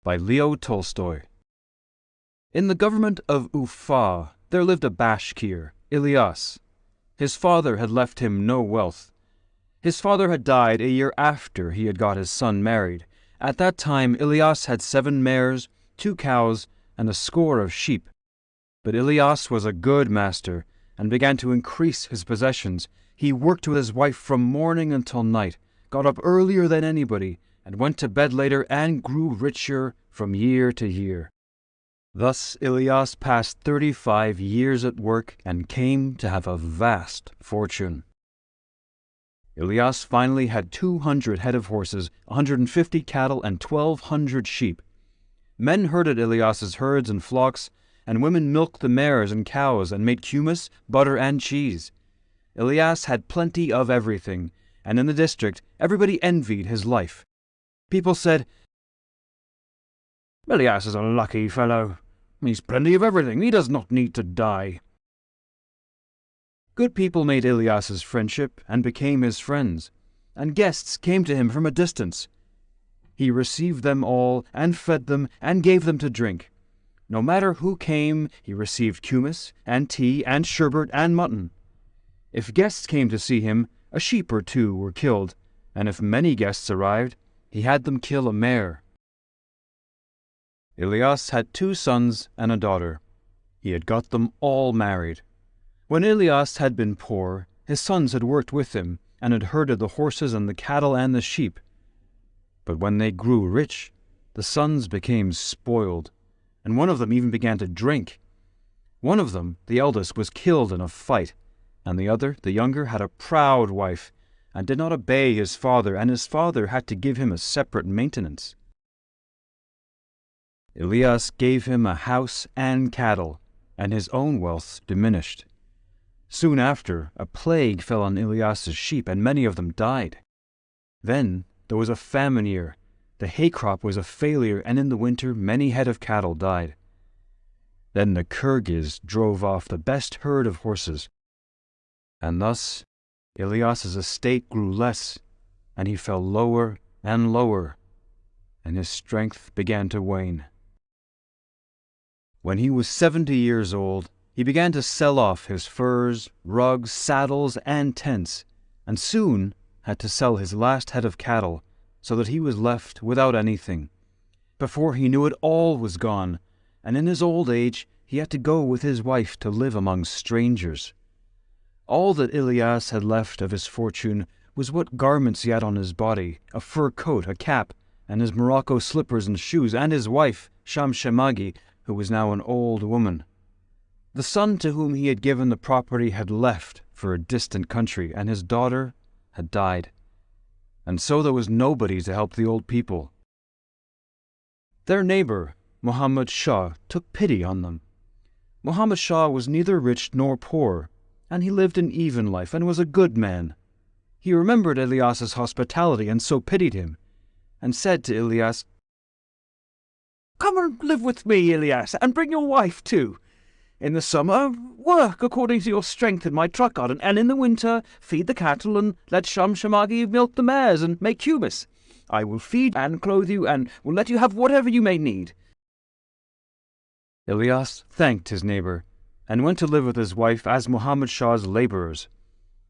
by Leo Tolstoy. In the government of Ufa there lived a Bashkir, Ilyas. His father had left him no wealth. His father had died a year after he had got his son married. At that time Ilyas had 7 mares, 2 cows, and a score of sheep. But Ilyas was a good master, and began to increase his possessions. He worked with his wife from morning until night, got up earlier than anybody, and went to bed later, and grew richer from year to year. Thus Ilyas passed 35 years at work and came to have a vast fortune. Ilyas finally had 200 head of horses, 150 cattle, and 1,200 sheep. Men herded Ilyas's herds and flocks, and women milked the mares and cows and made kumis, butter, and cheese. Ilyas had plenty of everything, and in the district everybody envied his life. People said, "Ilyas is a lucky fellow. He's plenty of everything. He does not need to die." Good people made Ilyas's friendship and became his friends, and guests came to him from a distance. He received them all and fed them and gave them to drink. No matter who came, he received kumis and tea and sherbet and mutton. If guests came to see him, a sheep or 2 were killed, and if many guests arrived, he had them kill a mare. Ilyas had 2 sons and a daughter. He had got them all married. When Ilyas had been poor, his sons had worked with him and had herded the horses and the cattle and the sheep. But when they grew rich, the sons became spoiled, and one of them even began to drink. One of them, the eldest, was killed in a fight, and the other, the younger, had a proud wife, and did not obey his father, and his father had to give him a separate maintenance. Ilyas gave him a house and cattle, and his own wealth diminished. Soon after, a plague fell on Ilyas's sheep, and many of them died. Then there was a famine year. The hay crop was a failure, and in the winter many head of cattle died. Then the Kirghiz drove off the best herd of horses, and thus Ilyas's estate grew less, and he fell lower and lower, and his strength began to wane. When he was 70 years old, he began to sell off his furs, rugs, saddles, and tents, and soon had to sell his last head of cattle, so that he was left without anything. Before he knew it, all was gone, and in his old age he had to go with his wife to live among strangers. All that Ilyas had left of his fortune was what garments he had on his body, a fur coat, a cap, and his Morocco slippers and shoes, and his wife, Shamshemagi, who was now an old woman. The son to whom he had given the property had left for a distant country, and his daughter had died. And so there was nobody to help the old people. Their neighbor, Muhammad Shah, took pity on them. Muhammad Shah was neither rich nor poor, and he lived an even life and was a good man. He remembered Ilyas's hospitality and so pitied him, and said to Ilyas, "Come and live with me, Ilyas, and bring your wife too. In the summer, work according to your strength in my truck garden, and in the winter, feed the cattle and let Shamshemagi milk the mares and make kumis. I will feed and clothe you, and will let you have whatever you may need." Ilyas thanked his neighbor, and went to live with his wife as Muhammad Shah's laborers.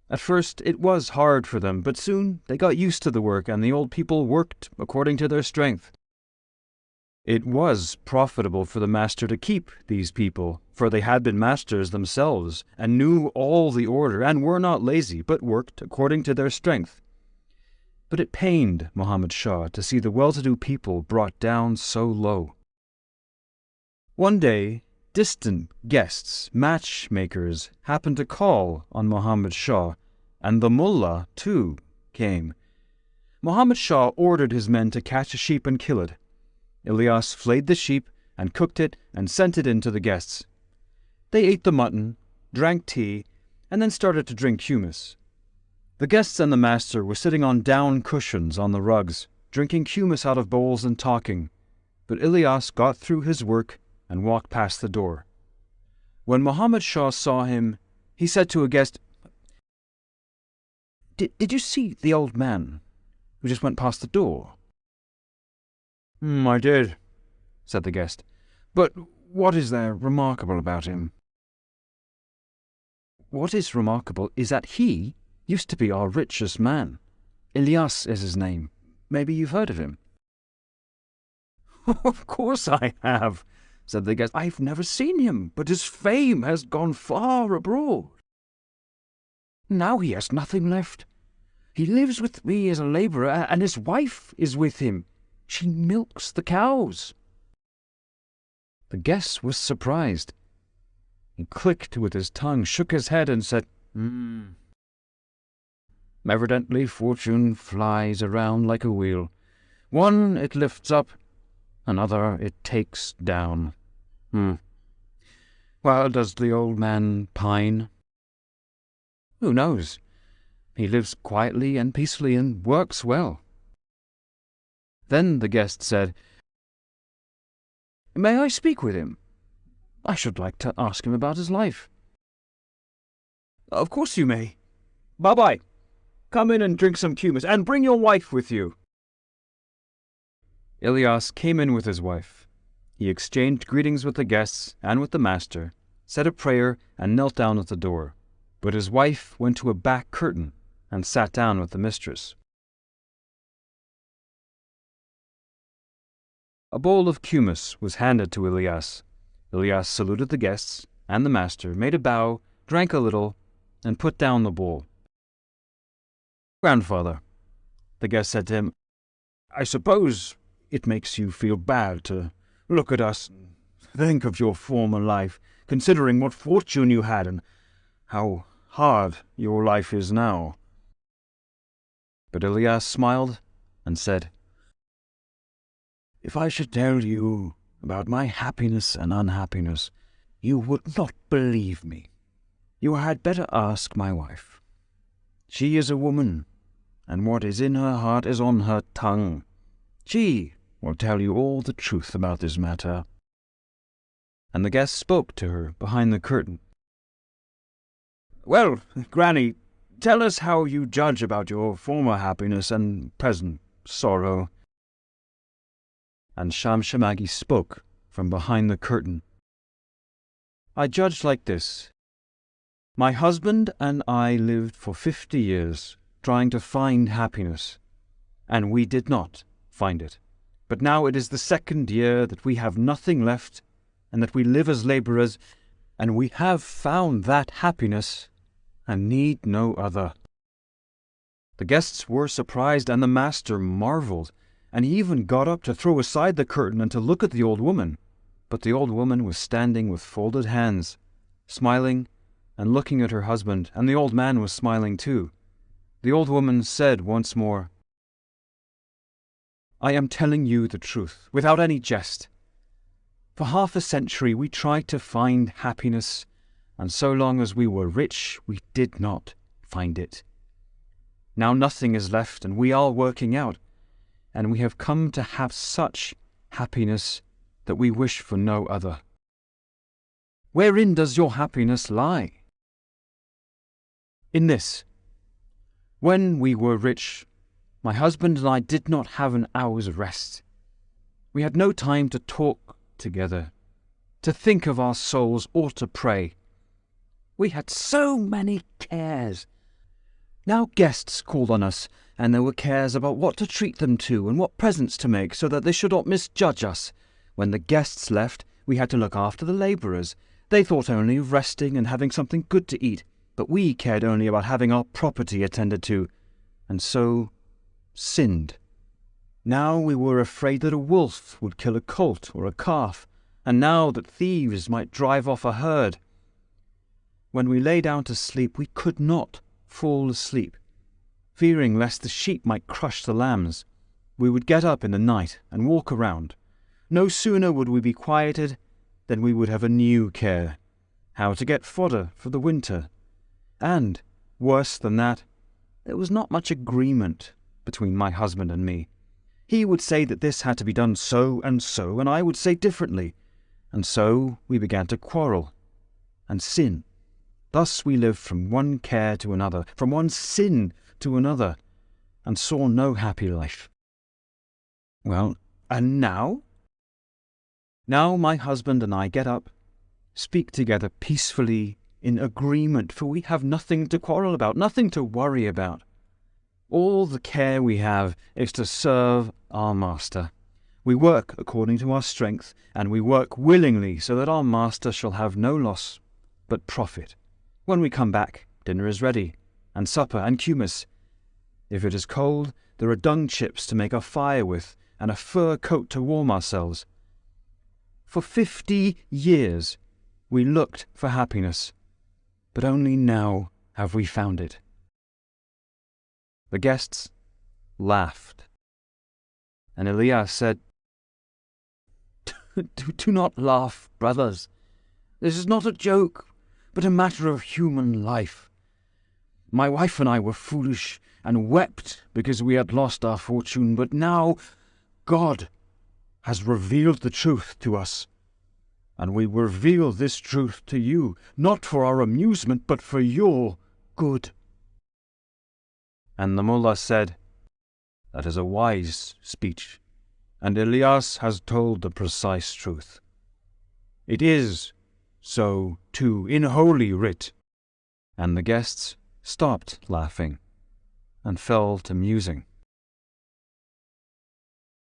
At first it was hard for them, but soon they got used to the work, and the old people worked according to their strength. It was profitable for the master to keep these people, for they had been masters themselves, and knew all the order, and were not lazy, but worked according to their strength. But it pained Muhammad Shah to see the well-to-do people brought down so low. One day, distant guests, matchmakers, happened to call on Muhammad Shah, and the mullah, too, came. Muhammad Shah ordered his men to catch a sheep and kill it. Ilyas flayed the sheep and cooked it and sent it in to the guests. They ate the mutton, drank tea, and then started to drink kumis. The guests and the master were sitting on down cushions on the rugs, drinking kumis out of bowls and talking, but Ilyas got through his work and walked past the door. When Muhammad Shah saw him, he said to a guest, Did you see the old man who just went past the door?" I did. said the guest. "But what is there remarkable about him?" "What is remarkable is that he used to be our richest man. Ilyas is his name. Maybe you've heard of him." "Of course I have," said the guest. "I've never seen him, but his fame has gone far abroad. Now he has nothing left. He lives with me as a labourer, and his wife is with him. She milks the cows." The guest was surprised. He clicked with his tongue, shook his head, and said, "Evidently fortune flies around like a wheel. One it lifts up, another it takes down. Well, does the old man pine?" "Who knows? He lives quietly and peacefully and works well." Then the guest said, "May I speak with him? I should like to ask him about his life." "Of course you may. Bye-bye. Come in and drink some kumis, and bring your wife with you." Ilyas came in with his wife. He exchanged greetings with the guests and with the master, said a prayer, and knelt down at the door. But his wife went to a back curtain and sat down with the mistress. A bowl of kumis was handed to Ilyas. Ilyas saluted the guests and the master, made a bow, drank a little, and put down the bowl. "Grandfather," the guest said to him, "I suppose it makes you feel bad to look at us and think of your former life, considering what fortune you had and how hard your life is now." But Ilyas smiled and said, "If I should tell you about my happiness and unhappiness, you would not believe me. You had better ask my wife. She is a woman, and what is in her heart is on her tongue. She will tell you all the truth about this matter." And the guest spoke to her behind the curtain. "Well, Granny, tell us how you judge about your former happiness and present sorrow." And Shamshemagi spoke from behind the curtain. "I judged like this. My husband and I lived for 50 years trying to find happiness, and we did not find it. But now it is the 2nd year that we have nothing left, and that we live as labourers, and we have found that happiness, and need no other." The guests were surprised, and the master marvelled, and he even got up to throw aside the curtain and to look at the old woman. But the old woman was standing with folded hands, smiling and looking at her husband, and the old man was smiling too. The old woman said once more, "I am telling you the truth, without any jest. For half a century we tried to find happiness, and so long as we were rich, we did not find it. Now nothing is left, and we are working out, and we have come to have such happiness that we wish for no other. Wherein does your happiness lie? In this. When we were rich, my husband and I did not have an hour's rest. We had no time to talk together, to think of our souls, or to pray. We had so many cares. Now guests called on us, and there were cares about what to treat them to and what presents to make, so that they should not misjudge us. When the guests left, we had to look after the labourers. They thought only of resting and having something good to eat, but we cared only about having our property attended to, and so sinned. Now we were afraid that a wolf would kill a colt or a calf, and now that thieves might drive off a herd. When we lay down to sleep, we could not fall asleep, fearing lest the sheep might crush the lambs. We would get up in the night and walk around. No sooner would we be quieted than we would have a new care, how to get fodder for the winter. And, worse than that, there was not much agreement between my husband and me. He would say that this had to be done so, and I would say differently. And so we began to quarrel and sin. Thus we lived from one care to another, from one sin to another, and saw no happy life. Well, and now? Now my husband and I get up, speak together peacefully, in agreement, for we have nothing to quarrel about, nothing to worry about. All the care we have is to serve our master. We work according to our strength, and we work willingly so that our master shall have no loss, but profit. When we come back, dinner is ready, and supper and kumis. If it is cold, there are dung chips to make a fire with, and a fur coat to warm ourselves. For 50 years we looked for happiness, but only now have we found it. The guests laughed, and Ilyas said, Do not laugh, brothers. This is not a joke, but a matter of human life. My wife and I were foolish and wept because we had lost our fortune, but now God has revealed the truth to us, and we reveal this truth to you, not for our amusement, but for your good. And the mullah said, That is a wise speech, and Ilyas has told the precise truth. It is so, too, in Holy Writ. And the guests stopped laughing and fell to musing.